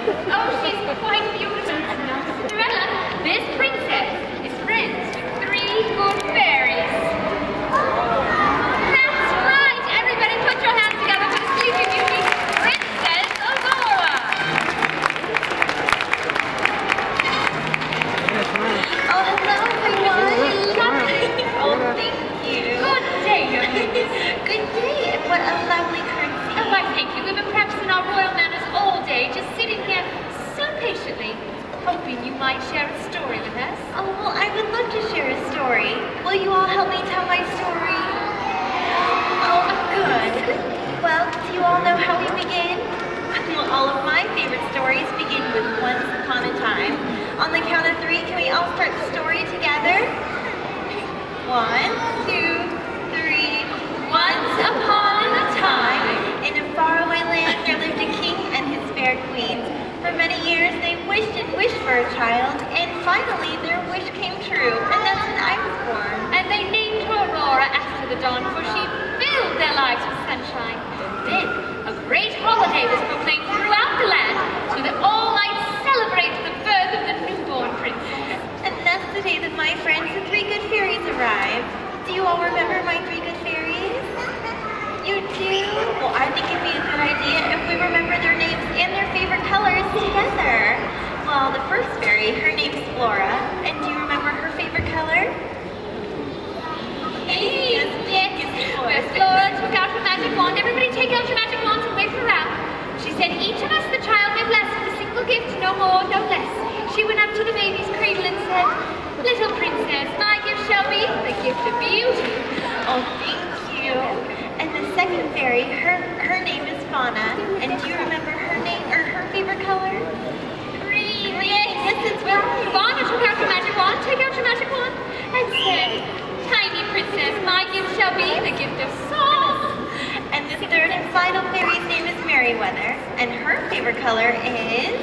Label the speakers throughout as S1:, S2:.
S1: Oh, she's quite beautiful. Cinderella, this princess is friends with 3 good fairies. That's right. Everybody put your hands together for the Sleeping Beauty, Princess Aurora.
S2: Oh, hello, everyone. Oh, thank you.
S1: Good day, your Highness.
S2: Good day, and what a lovely curtsy.
S1: Oh, why, thank you. We've been practicing our royal manners all day, just sitting here so patiently, hoping you might share a story with us.
S2: Oh, well, I would love to share a story. Will you all help me tell my story? Oh, good. Well, do you all know how we begin? Well, all of my favorite stories begin with once upon a time. On the count of 3, can we all start the story together? 1, 2, 3. Once upon a time, in a faraway land, there lived a king and his fair queen. For many years, they wished and wished for a child, and finally, their wish came true, and that's when I was born.
S1: And they named her Aurora after the dawn, for she filled their lives with sunshine. Then, a great holiday was proclaimed throughout the land, so that all might celebrate the birth of the newborn princess.
S2: And that's the day that my friends, the 3 good fairies, arrived. Do you all remember my 3 good fairies? You do? Well, I think it'd be a good idea if we remember their names and their favorite colors together. Well, the first fairy, her name's Flora, and do you remember her favorite color?
S1: Yes. Where Flora took out her magic wand. Everybody take out your magic wands and wave her around. She said, each of us the child may bless with a single gift, no more, no less. She went up to the baby's cradle and said, little princess, my gift shall be the gift of beauty.
S2: Oh, thank you. And the second fairy, her name is Fauna, and do you remember her name or her favorite color?
S1: Green.
S2: Yes, it's
S1: Well,
S2: right.
S1: Fauna took out her magic wand, take out your magic wand, and said, tiny princess, my gift shall be the gift of song.
S2: And the third and final fairy's name is Merryweather, and her favorite color is...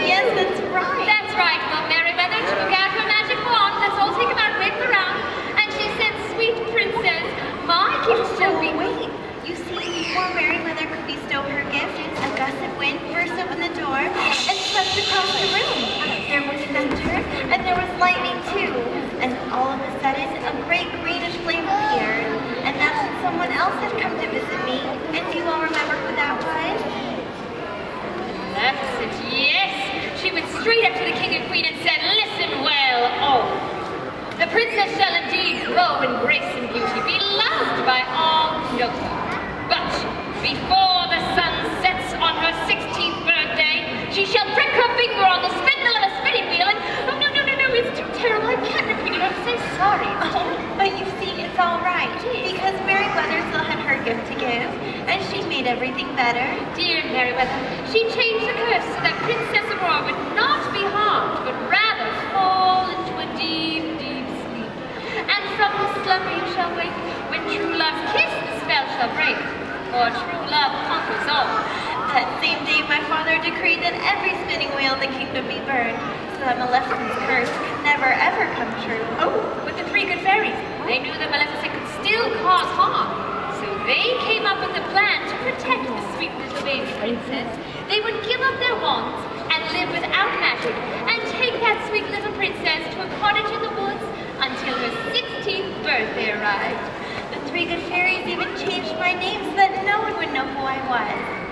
S2: Yes, that's right.
S1: That's right. Well, Merryweather took out her magic wand. Let's all take him out and wave him around. And she said, sweet princess, my gift shall be...
S2: Wait, you see, before Merryweather could bestow her gift, a gust of wind burst open the door and swept across the room. There was thunder, and there was lightning too. And all of a sudden, a great greenish flame appeared. And that's when someone else had come to visit me. And do you all remember who that was?
S1: That's it, yes. She went straight up to the king and queen and said, listen well, all. The princess shall indeed grow in grace and beauty, be loved by all who know her. But before the sun sets on her 16th birthday, she shall prick her finger on the spindle of a spinning wheel and... Oh, no, it's too terrible. I can't repeat it. I'm so sorry.
S2: Oh, but you see, it's all right. Because Merryweather still had her gift to give, and she made everything better.
S1: Dear Merryweather, she changed the curse so that Princess Aurora would not be harmed, but rather fall into a deep, deep sleep. And from the slumber you shall wake, when true love's kiss the spell shall break, for true love conquers all.
S2: That same day, my father decreed that every spinning wheel in the kingdom be burned, so that Maleficent's curse could never ever come true.
S1: Oh, but the 3 good fairies, they knew that Maleficent could still cause harm. So they came up with a plan to protect the sweet little baby princess. They would give up their wands and live without magic, and take that sweet little princess to a cottage in the woods until her 16th birthday arrived.
S2: The 3 good fairies even changed my name so that no one would know who I was.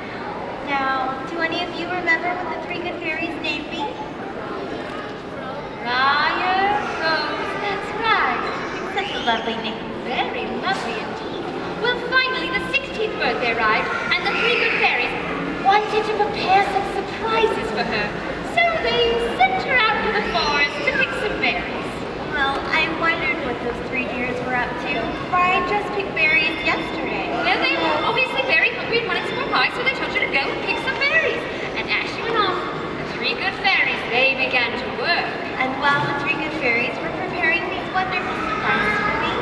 S2: Now, do any of you remember what the 3 good fairies named me?
S1: Briar Rose, that's right.
S2: Such a lovely name.
S1: Very lovely indeed. Well, finally, the 16th birthday arrived, and the 3 good fairies wanted to prepare some surprises for her. So they sent her out to the forest to pick some berries.
S2: Well, I wondered what those 3 dears were up to, for I just picked berries yesterday.
S1: Well, they were obviously very hungry and wanted some more pie, so they told her to go and pick some berries. And as she went off, the 3 good fairies, they began to work.
S2: And while the 3 good fairies were preparing these wonderful surprises for me,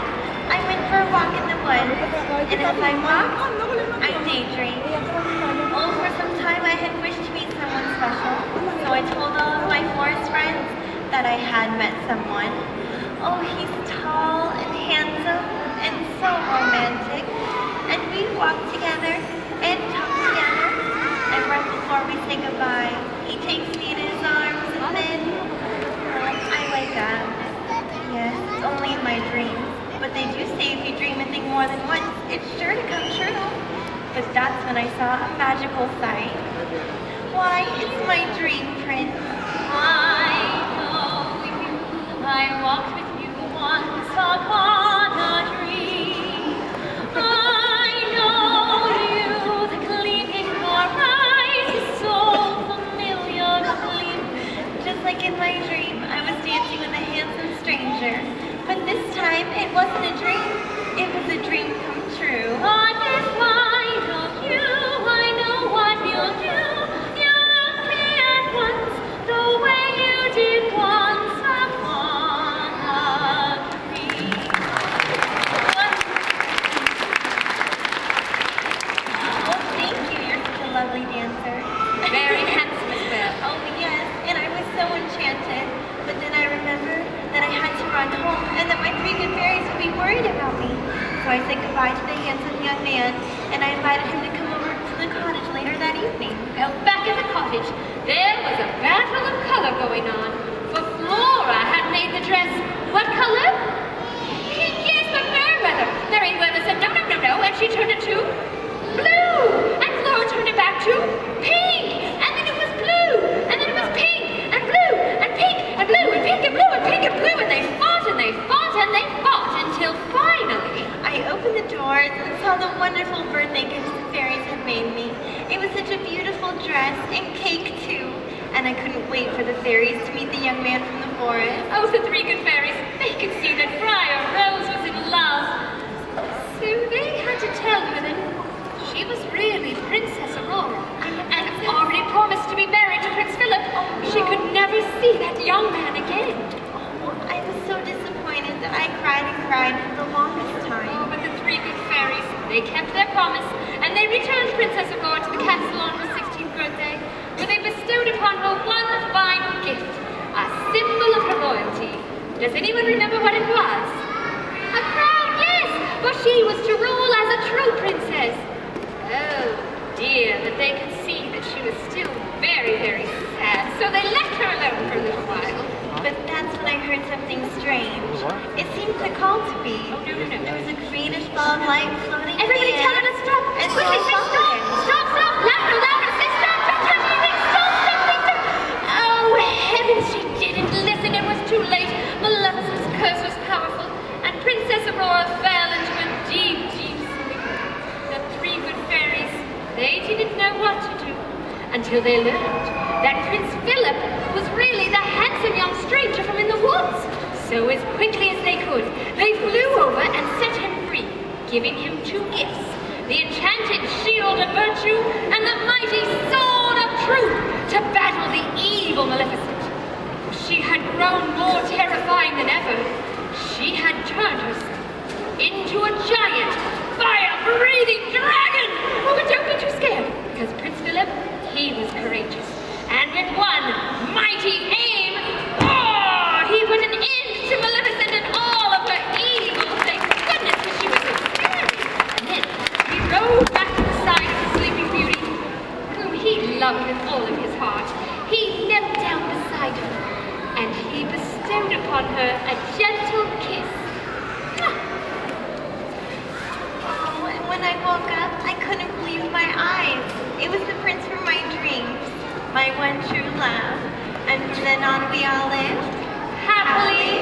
S2: I went for a walk in the woods. And as I walked, I daydreamed. Oh, for some time I had wished to meet someone special, so I told all of my forest friends that I had met someone. Oh, he's tall and handsome and so romantic. And we walked together, and that's when I saw a magical sight. Why, it's my dream, Prince.
S1: I know you. I walked with you once upon a dream. I know you. The gleam in your eyes is so familiar. The gleam.
S2: Just like in my dream, I was dancing with a handsome stranger. But this time, it wasn't a dream. It was a dream come true.
S1: But if I know you, I know what you'll do. You love me at once, the way you did once upon a dream.
S2: Oh, thank you. You're such a lovely dancer.
S1: Very handsome as well.
S2: Oh, yes. And I was so enchanted. But then I remembered that I had to run home and that my three good fairies would be worried about me. So I said goodbye to the handsome young man, and I invited him to come over to the cottage later that evening.
S1: Well, back at the cottage, there was a battle of color going on. For Flora had made the dress, what color? Pink, yes, but Meriwether. Meriwether said, no, no, no, no, and she turned it to blue. And Flora turned it back to pink. And then it was blue. And then it was pink and blue and pink and blue and pink and blue and pink and blue. And they fought and they fought and they fought until finally
S2: I opened the doors and saw the wonderful birthday gifts the fairies had made me. It was such a beautiful dress and cake too. And I couldn't wait for the fairies to meet the young man from the forest.
S1: oh, the three good fairies, they could see that Friar Rose was in love. So they had to tell her that she was really Princess Aurora and already promised to be married to Prince Philip. She could never see that young man again.
S2: Oh, I was so disappointed that I cried and cried for the longest time.
S1: Oh, but the three good fairies, they kept their promise, and they returned Princess Aurora to the castle on her 16th birthday, where they bestowed upon her one fine gift, a symbol of her royalty. Does anyone remember what it was? A crown, yes, for she was to rule as a true princess. Oh dear, but they could see that she was still very, very sad, so they left her alone for a little while.
S2: But that's when I heard something strange. It seemed to call to me.
S1: Oh, no, no, no.
S2: There was a greenish ball of light floating
S1: Everybody
S2: in the
S1: tell
S2: air.
S1: her to stop.
S2: And so
S1: Quickly
S2: I
S1: say
S2: followed
S1: stop.
S2: it.
S1: Stop, stop. Louder, louder. Say stop. Don't touch anything. Stop, stop, please stop. Oh, heavens, she didn't listen. It was too late. Maleficent's curse was powerful, and Princess Aurora fell into a deep, deep sleep. The three good fairies, they didn't know what to do until they learned that Prince Philip was really the handsome young stranger from in the woods. So as quickly as they could, they flew over and set him free, giving him two gifts, the enchanted shield of virtue and the mighty sword of truth to battle the evil Maleficent. She had grown more terrifying than ever. She had turned herself into a giant, fire-breathing dragon! Oh, but don't be too scared, because Prince Philip, he was courageous. And with one mighty aim, he put an end to Maleficent and all of her evil. Thank goodness, because she was so scary. And then he rode back to the side of the Sleeping Beauty, whom he loved with all of his heart. He knelt down beside her, and he bestowed upon her a gentle kiss.
S2: Oh, and when I woke up, I couldn't believe my eyes. It was the prince from my dreams, my one true love. And from then on we all lived
S1: Happily